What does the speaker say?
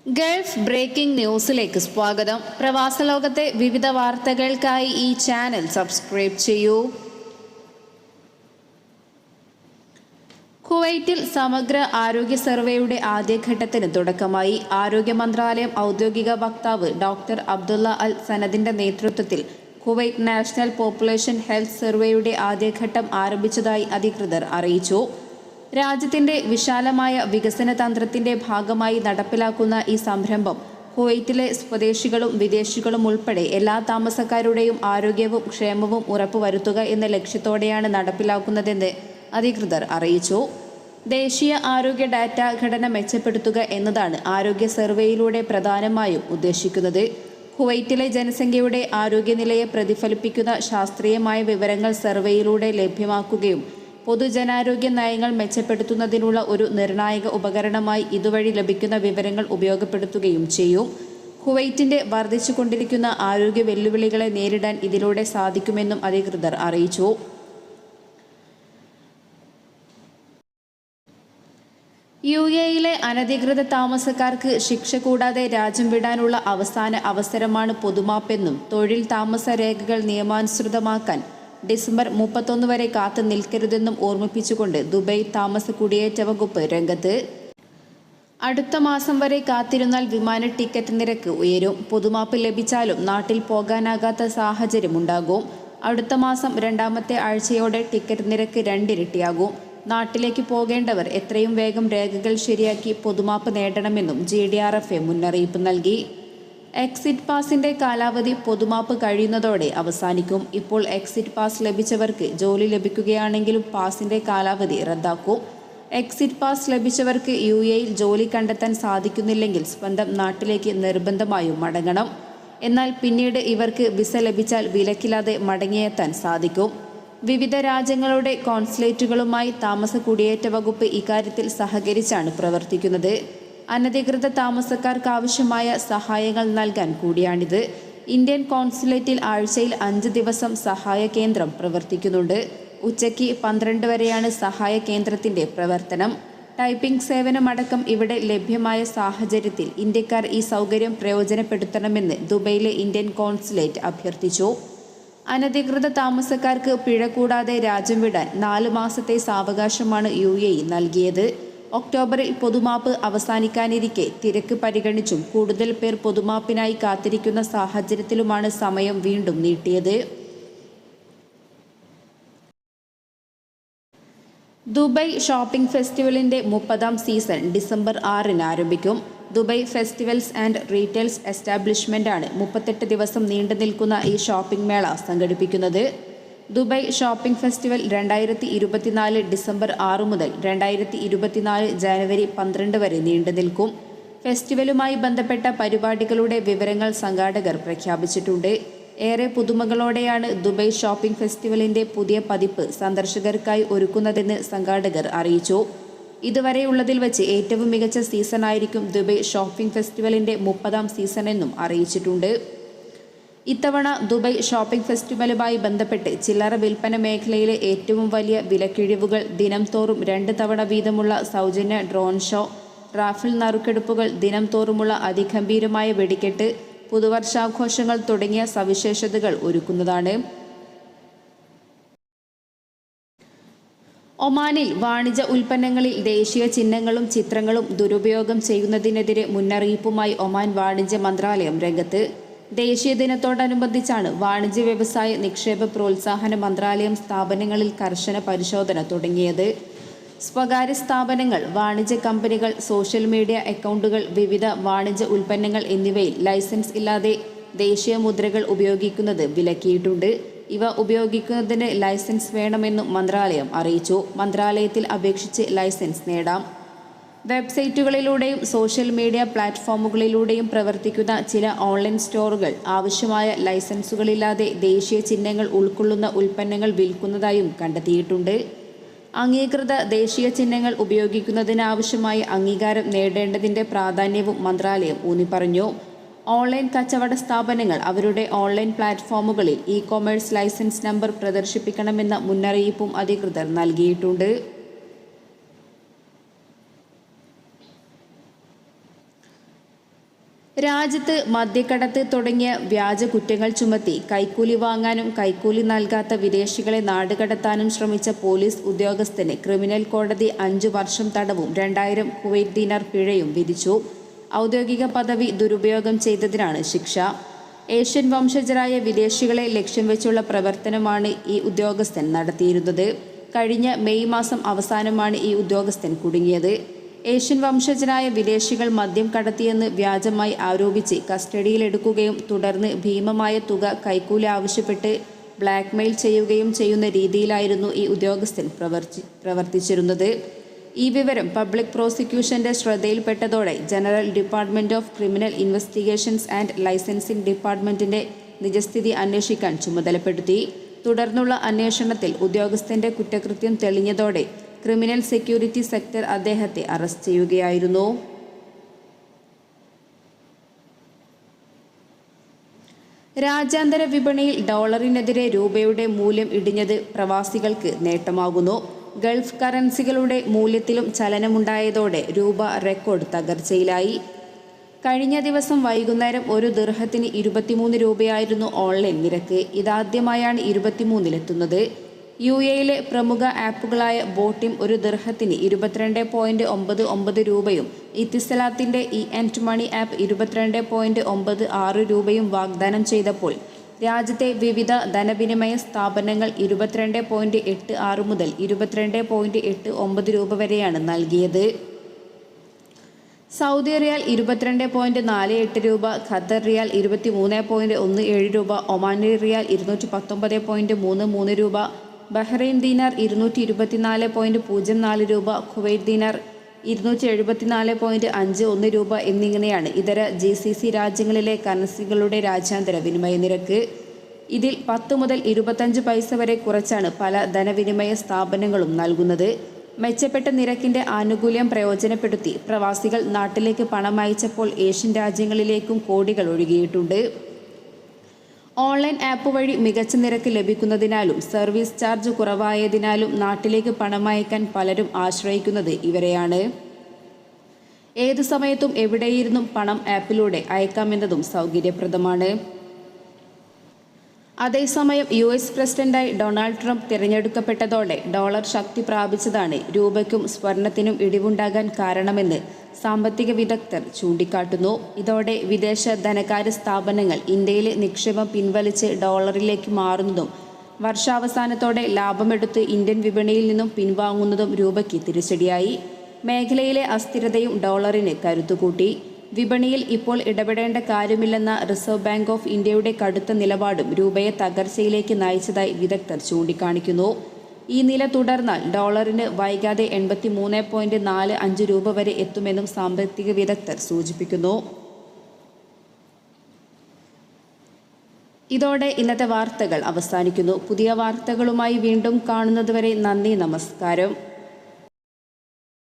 Gulf breaking ന്യൂസിലേക്ക് സ്വാഗതം. പ്രവാസ ലോകത്തെ വിവിധ വാർത്തകൾക്കായി ഈ ചാനൽ സബ്സ്ക്രൈബ് ചെയ്യൂ. കുവൈറ്റിൽ സമഗ്ര ആരോഗ്യ സർവേയുടെ ആദ്യഘട്ടത്തിന് തുടക്കമായി. ആരോഗ്യ മന്ത്രാലയം ഔദ്യോഗിക വക്താവ് ഡോക്ടർ അബ്ദുള്ള അൽ സനദിന്റെ നേതൃത്വത്തിൽ കുവൈറ്റ് നാഷണൽ പോപ്പുലേഷൻ ഹെൽത്ത് സർവേയുടെ ആദ്യഘട്ടം ആരംഭിച്ചതായി അധികൃതർ അറിയിച്ചു. രാജ്യത്തിന്റെ വിശാലമായ വികസന തന്ത്രത്തിന്റെ ഭാഗമായി നടപ്പിലാക്കുന്ന ഈ സംരംഭം കുവൈറ്റിലെ സ്വദേശികളും വിദേശികളും ഉൾപ്പെടെ എല്ലാ താമസക്കാരുടെയും ആരോഗ്യവും ക്ഷേമവും ഉറപ്പുവരുത്തുക എന്ന ലക്ഷ്യത്തോടെയാണ് നടപ്പിലാക്കുന്നതെന്ന് അധികൃതർ അറിയിച്ചു. ദേശീയ ആരോഗ്യ ഡാറ്റ ഘടന മെച്ചപ്പെടുത്തുക എന്നതാണ് ആരോഗ്യ സർവേയിലൂടെ പ്രധാനമായും ഉദ്ദേശിക്കുന്നത്. കുവൈറ്റിലെ ജനസംഖ്യയുടെ ആരോഗ്യനിലയെ പ്രതിഫലിപ്പിക്കുന്ന ശാസ്ത്രീയമായ വിവരങ്ങൾ സർവേയിലൂടെ ലഭ്യമാക്കുകയും പൊതുജനാരോഗ്യ നയങ്ങൾ മെച്ചപ്പെടുത്തുന്നതിനുള്ള ഒരു നിർണായക ഉപകരണമായി ഇതുവഴി ലഭിക്കുന്ന വിവരങ്ങൾ ഉപയോഗപ്പെടുത്തുകയും ചെയ്യും. കുവൈറ്റിന്റെ വർദ്ധിച്ചുകൊണ്ടിരിക്കുന്ന ആരോഗ്യ വെല്ലുവിളികളെ നേരിടാൻ ഇതിലൂടെ സാധിക്കുമെന്നും അധികൃതർ അറിയിച്ചു. യുഎഇയിലെ അനധികൃത താമസക്കാർക്ക് ശിക്ഷ കൂടാതെ രാജ്യം വിടാനുള്ള അവസാന അവസരമാണ് പൊതുമാപ്പെന്നും തൊഴിൽ താമസ രേഖകൾ നിയമാനുസൃതമാക്കാൻ ഡിസംബർ 31 വരെ കാത്തു നിൽക്കരുതെന്നും ഓർമ്മിപ്പിച്ചുകൊണ്ട് ദുബായ് താമസ കുടിയേറ്റ വകുപ്പ് രംഗത്ത്. അടുത്ത മാസം വരെ കാത്തിരുന്നാൽ വിമാന ടിക്കറ്റ് നിരക്ക് ഉയരും. പൊതുമാപ്പ് ലഭിച്ചാലും നാട്ടിൽ പോകാനാകാത്ത സാഹചര്യമുണ്ടാകും. അടുത്ത മാസം 2ാമത്തെ ആഴ്ചയോടെ ടിക്കറ്റ് നിരക്ക് 2 ഇരട്ടിയാകും. നാട്ടിലേക്ക് പോകേണ്ടവർ എത്രയും വേഗം രേഖകൾ ശരിയാക്കി പൊതുമാപ്പ് നേടണമെന്നും GDRFA മുന്നറിയിപ്പ് നൽകി. എക്സിറ്റ് പാസിന്റെ കാലാവധി പൊതുമാപ്പ് കഴിയുന്നതോടെ അവസാനിക്കും. ഇപ്പോൾ എക്സിറ്റ് പാസ് ലഭിച്ചവർക്ക് ജോലി ലഭിക്കുകയാണെങ്കിലും പാസിന്റെ കാലാവധി റദ്ദാക്കും. എക്സിറ്റ് പാസ് ലഭിച്ചവർക്ക് യുഎഇയിൽ ജോലി കണ്ടെത്താൻ സാധിക്കുന്നില്ലെങ്കിൽ സ്വന്തം നാട്ടിലേക്ക് നിർബന്ധമായും മടങ്ങണം. എന്നാൽ പിന്നീട് ഇവർക്ക് വിസ ലഭിച്ചാൽ വിലക്കില്ലാതെ മടങ്ങിയെത്താൻ സാധിക്കും. വിവിധ രാജ്യങ്ങളുടെ കോൺസുലേറ്റുകളുമായി താമസ കുടിയേറ്റ വകുപ്പ് ഇക്കാര്യത്തിൽ സഹകരിച്ചാണ് പ്രവർത്തിക്കുന്നത്. അനധികൃത താമസക്കാർക്കാവശ്യമായ സഹായങ്ങൾ നൽകാൻ കൂടിയാണിത്. ഇന്ത്യൻ കോൺസുലേറ്റിൽ ആഴ്ചയിൽ 5 ദിവസം സഹായ കേന്ദ്രം പ്രവർത്തിക്കുന്നുണ്ട്. ഉച്ചയ്ക്ക് 12 വരെയാണ് സഹായ കേന്ദ്രത്തിന്റെ പ്രവർത്തനം. ടൈപ്പിംഗ് സേവനമടക്കം ഇവിടെ ലഭ്യമായ സാഹചര്യത്തിൽ ഇന്ത്യക്കാർ ഈ സൗകര്യം പ്രയോജനപ്പെടുത്തണമെന്ന് ദുബൈയിലെ ഇന്ത്യൻ കോൺസുലേറ്റ് അഭ്യർത്ഥിച്ചു. അനധികൃത താമസക്കാർക്ക് പിഴ കൂടാതെ രാജ്യം വിടാൻ 4 മാസത്തെ സാവകാശമാണ് യുഎഇ നൽകിയത്. ഒക്ടോബറിൽ പൊതുമാപ്പ് അവസാനിക്കാനിരിക്കെ തിരക്ക് പരിഗണിച്ചും കൂടുതൽ പേർ പൊതുമാപ്പിനായി കാത്തിരിക്കുന്ന സാഹചര്യത്തിലുമാണ് സമയം വീണ്ടും നീട്ടിയത്. ദുബായ് ഷോപ്പിംഗ് ഫെസ്റ്റിവലിന്റെ 30ാം സീസൺ ഡിസംബർ 6-ന് ആരംഭിക്കും. ദുബായ് ഫെസ്റ്റിവൽസ് ആൻഡ് റീറ്റെയിൽസ് എസ്റ്റാബ്ലിഷ്മെന്റാണ് 38 ദിവസം നീണ്ടു നിൽക്കുന്ന ഈ ഷോപ്പിംഗ് മേള സംഘടിപ്പിക്കുന്നത്. ദുബായ് ഷോപ്പിംഗ് ഫെസ്റ്റിവൽ 2024 ഡിസംബർ 6 മുതൽ 2024 ജനുവരി 12 വരെ നീണ്ടു നിൽക്കും. ഫെസ്റ്റിവലുമായി ബന്ധപ്പെട്ട പരിപാടികളുടെ വിവരങ്ങൾ സംഘാടകർ പ്രഖ്യാപിച്ചിട്ടുണ്ട്. ഏറെ പുതുമകളോടെയാണ് ദുബായ് ഷോപ്പിംഗ് ഫെസ്റ്റിവലിന്റെ പുതിയ പതിപ്പ് സന്ദർശകർക്കായി ഒരുക്കുന്നതെന്ന് സംഘാടകർ അറിയിച്ചു. ഇതുവരെയുള്ളതിൽ വെച്ച് ഏറ്റവും മികച്ച സീസണായിരിക്കും ദുബായ് ഷോപ്പിംഗ് ഫെസ്റ്റിവലിന്റെ 30ാം സീസണെന്നും അറിയിച്ചിട്ടുണ്ട്. ഇത്തവണ ദുബായ് ഷോപ്പിംഗ് ഫെസ്റ്റിവലുമായി ബന്ധപ്പെട്ട് ചില്ലറ വിൽപ്പന മേഖലയിലെ ഏറ്റവും വലിയ വിലക്കിഴിവുകൾ, ദിനം തോറും 2 തവണ വീതമുള്ള സൗജന്യ ഡ്രോൺ ഷോ, റാഫിൾ നറുക്കെടുപ്പുകൾ, ദിനം തോറുമുള്ള അതിഗംഭീരമായ വെടിക്കെട്ട്, പുതുവർഷാഘോഷങ്ങൾ തുടങ്ങിയ സവിശേഷതകൾ ഒരുക്കുന്നതാണ്. ഒമാനിൽ വാണിജ്യ ഉൽപ്പന്നങ്ങളിൽ ദേശീയ ചിഹ്നങ്ങളും ചിത്രങ്ങളും ദുരുപയോഗം ചെയ്യുന്നതിനെതിരെ മുന്നറിയിപ്പുമായി ഒമാൻ വാണിജ്യ മന്ത്രാലയം രംഗത്ത്. ദേശീയ ദിനത്തോടനുബന്ധിച്ചാണ് വാണിജ്യ വ്യവസായ നിക്ഷേപ പ്രോത്സാഹന മന്ത്രാലയം സ്ഥാപനങ്ങളിൽ കർശന പരിശോധന തുടങ്ങിയത്. സ്വകാര്യ സ്ഥാപനങ്ങൾ, വാണിജ്യ കമ്പനികൾ, സോഷ്യൽ മീഡിയ അക്കൗണ്ടുകൾ, വിവിധ വാണിജ്യ ഉൽപ്പന്നങ്ങൾ എന്നിവയിൽ ലൈസൻസ് ഇല്ലാതെ ദേശീയ മുദ്രകൾ ഉപയോഗിക്കുന്നത് വിലക്കിയിട്ടുണ്ട്. ഇവ ഉപയോഗിക്കുന്നതിന് ലൈസൻസ് വേണമെന്നും മന്ത്രാലയം അറിയിച്ചു. മന്ത്രാലയത്തിൽ അപേക്ഷിച്ച് ലൈസൻസ് നേടാം. വെബ്സൈറ്റുകളിലൂടെയും സോഷ്യൽ മീഡിയ പ്ലാറ്റ്ഫോമുകളിലൂടെയും പ്രവർത്തിക്കുന്ന ചില ഓൺലൈൻ സ്റ്റോറുകൾ ആവശ്യമായ ലൈസൻസുകളില്ലാതെ ദേശീയ ചിഹ്നങ്ങൾ ഉൾക്കൊള്ളുന്ന ഉൽപ്പന്നങ്ങൾ വിൽക്കുന്നതായും കണ്ടെത്തിയിട്ടുണ്ട്. അംഗീകൃത ദേശീയ ചിഹ്നങ്ങൾ ഉപയോഗിക്കുന്നതിനാവശ്യമായ അംഗീകാരം നേടേണ്ടതിൻ്റെ പ്രാധാന്യവും മന്ത്രാലയം ഊന്നിപ്പറഞ്ഞു. ഓൺലൈൻ കച്ചവട സ്ഥാപനങ്ങൾ അവരുടെ ഓൺലൈൻ പ്ലാറ്റ്ഫോമുകളിൽ ഇ-കൊമേഴ്സ് ലൈസൻസ് നമ്പർ പ്രദർശിപ്പിക്കണമെന്ന മുന്നറിയിപ്പും അധികൃതർ നൽകിയിട്ടുണ്ട്. രാജ്യത്ത് മദ്യക്കടത്ത് തുടങ്ങിയ വ്യാജ കുറ്റങ്ങൾ ചുമത്തി കൈക്കൂലി വാങ്ങാനും കൈക്കൂലി നൽകാത്ത വിദേശികളെ നാടുകടത്താനും ശ്രമിച്ച പോലീസ് ഉദ്യോഗസ്ഥന് ക്രിമിനൽ കോടതി 5 വർഷം തടവും 2000 കുവൈറ്റ് ദിനാർ പിഴയും വിധിച്ചു. ഔദ്യോഗിക പദവി ദുരുപയോഗം ചെയ്തതിനാണ് ശിക്ഷ. ഏഷ്യൻ വംശജരായ വിദേശികളെ ലക്ഷ്യം വെച്ചുള്ള പ്രവർത്തനമാണ് ഈ ഉദ്യോഗസ്ഥൻ നടത്തിയിരുന്നത്. കഴിഞ്ഞ മെയ് മാസം അവസാനമാണ് ഈ ഉദ്യോഗസ്ഥൻ കുടുങ്ങിയത്. ഏഷ്യൻ വംശജരായ വിദേശികൾ മദ്യം കടത്തിയെന്ന് വ്യാജമായി ആരോപിച്ച് കസ്റ്റഡിയിലെടുക്കുകയും തുടർന്ന് ഭീമമായ തുക കൈക്കൂലി ആവശ്യപ്പെട്ട് ബ്ലാക്ക്മെയിൽ ചെയ്യുകയും ചെയ്യുന്ന രീതിയിലായിരുന്നു ഈ ഉദ്യോഗസ്ഥൻ പ്രവർത്തിച്ചിരുന്നത്. ഈ വിവരം പബ്ലിക് പ്രോസിക്യൂഷന്റെ ശ്രദ്ധയിൽപ്പെട്ടതോടെ general department of criminal investigations and licensing ഡിപ്പാർട്ട്മെന്റിന്റെ നിജസ്ഥിതി അന്വേഷിക്കാൻ ചുമതലപ്പെടുത്തി. തുടർന്നുള്ള അന്വേഷണത്തിൽ ഉദ്യോഗസ്ഥന്റെ കുറ്റകൃത്യം തെളിഞ്ഞതോടെ ക്രിമിനൽ സെക്യൂരിറ്റി സെക്ടർ അദ്ദേഹത്തെ അറസ്റ്റ് ചെയ്യുകയായിരുന്നു. രാജ്യാന്തര വിപണിയിൽ ഡോളറിനെതിരെ രൂപയുടെ മൂല്യം ഇടിഞ്ഞത് പ്രവാസികൾക്ക് നേട്ടമാകുന്നു. ഗൾഫ് കറൻസികളുടെ മൂല്യത്തിലും ചലനമുണ്ടായതോടെ രൂപ റെക്കോർഡ് തകർച്ചയിലായി. കഴിഞ്ഞ ദിവസം വൈകുന്നേരം ഒരു ദിർഹത്തിന് 23 രൂപയായിരുന്നു ഓൺലൈൻ നിരക്ക്. ഇതാദ്യമായാണ് 23-ലെത്തുന്നത്. UAE പ്രമുഖ ആപ്പുകളായ ബോട്ടിം ഒരു ദിർഹത്തിന് 22.99 രൂപയും ഇത്തിസലാത്തിന്റെ ഇ-എൻഡ് മണി ആപ്പ് 22.96 രൂപയും വാഗ്ദാനം ചെയ്തപ്പോൾ രാജ്യത്തെ വിവിധ ധനവിനിമയ സ്ഥാപനങ്ങൾ 22.86 മുതൽ 22.89 രൂപ വരെയാണ് നൽകിയത്. സൗദി റിയാൽ 22.48 രൂപ, ഖത്തർ റിയാൽ 23.17 രൂപ, ഒമാനി റിയാൽ 219.33 രൂപ, ബഹ്റൈൻ ദീനാർ 224.04 രൂപ, കുവൈറ്റ് ദീനാർ 274.51 രൂപ എന്നിങ്ങനെയാണ് ഇതര GCC രാജ്യങ്ങളിലെ കറൻസികളുടെ രാജ്യാന്തര വിനിമയ നിരക്ക്. ഇതിൽ 10 മുതൽ 25 പൈസ വരെ കുറച്ചാണ് പല ധനവിനിമയ സ്ഥാപനങ്ങളും നൽകുന്നത്. മെച്ചപ്പെട്ട നിരക്കിന്റെ ആനുകൂല്യം പ്രയോജനപ്പെടുത്തി പ്രവാസികൾ നാട്ടിലേക്ക് പണം അയച്ചപ്പോൾ ഏഷ്യൻ രാജ്യങ്ങളിലേക്കും കോടികൾ ഒഴുകിയിട്ടുണ്ട്. ഓൺലൈൻ ആപ്പ് വഴി മികച്ച നിരക്ക് ലഭിക്കുന്നതിനാലും സർവീസ് ചാർജ് കുറവായതിനാലും നാട്ടിലേക്ക് പണം അയക്കാൻ പലരും ആശ്രയിക്കുന്നത് ഇവരെയാണ്. ഏതു സമയത്തും എവിടെയിരുന്നും പണം ആപ്പിലൂടെ അയക്കാമെന്നതും സൗകര്യപ്രദമാണ്. അതേസമയം US പ്രസിഡന്റായി ഡൊണാൾഡ് ട്രംപ് തിരഞ്ഞെടുക്കപ്പെട്ടതോടെ ഡോളർ ശക്തി പ്രാപിച്ചതാണ് രൂപയ്ക്കും സ്വർണത്തിനും ഇടിവുണ്ടാകാൻ കാരണമെന്ന് സാമ്പത്തിക വിദഗ്ധർ ചൂണ്ടിക്കാട്ടുന്നു. ഇതോടെ വിദേശ ധനകാര്യ സ്ഥാപനങ്ങൾ ഇന്ത്യയിലെ നിക്ഷേപം പിൻവലിച്ച് ഡോളറിലേക്ക് മാറുന്നതും വർഷാവസാനത്തോടെ ലാഭമെടുത്ത് ഇന്ത്യൻ വിപണിയിൽ നിന്നും പിൻവാങ്ങുന്നതും രൂപയ്ക്ക് തിരിച്ചടിയായി. മേഖലയിലെ അസ്ഥിരതയും ഡോളറിന് കരുത്തുകൂട്ടി. വിപണിയിൽ ഇപ്പോൾ ഇടപെടേണ്ട കാര്യമില്ലെന്ന റിസർവ് ബാങ്ക് ഓഫ് ഇന്ത്യയുടെ കടുത്ത നിലപാടും രൂപയെ തകർച്ചയിലേക്ക് നയിച്ചതായി വിദഗ്ധർ ചൂണ്ടിക്കാണിക്കുന്നു. ഈ നില തുടർന്നാൽ ഡോളറിന് വൈകാതെ 83.45 രൂപ വരെ എത്തുമെന്നും സാമ്പത്തിക വിദഗ്ധർ സൂചിപ്പിക്കുന്നു. ഇതോടെ ഇന്നത്തെ വാർത്തകൾ അവസാനിക്കുന്നു. പുതിയ വാർത്തകളുമായി വീണ്ടും കാണുന്നതുവരെ നന്ദി, നമസ്കാരം.